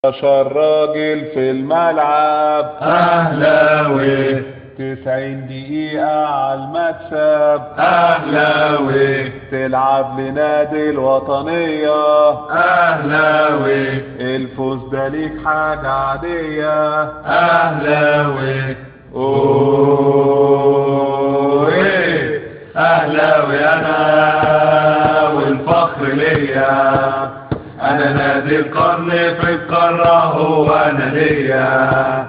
11 راجل في الملعب أهلاوي 90 دقيقة على المكسب أهلاوي تلعب لنادي الوطنية أهلاوي الفوز ده ليك حاجة عادية أهلاوي أوه أهلاوي أنا والفخر ليا أنا نادي القرن في القارة هو أنا ليا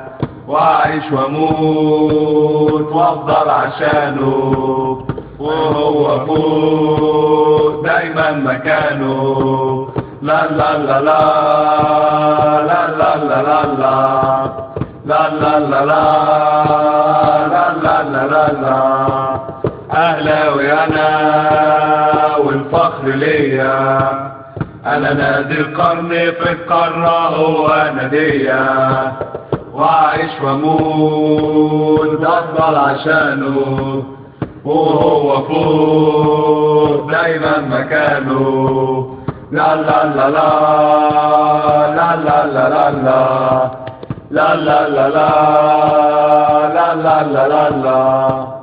وأعيش وأموت وأفضل عشانه وهو فوق دايما مكانه لا لا لا لا لا لا لا لا لا لا لا لا لا لا لا لا أهلاوي أنا والفخر ليا أنا نادي القرن في القارة هو ناديا وأعيش وأموت أفضل عشانه وهو فوق دايما مكانه لا لا لا لا لا لا لا لا لا لا لا لا لا لا لا لا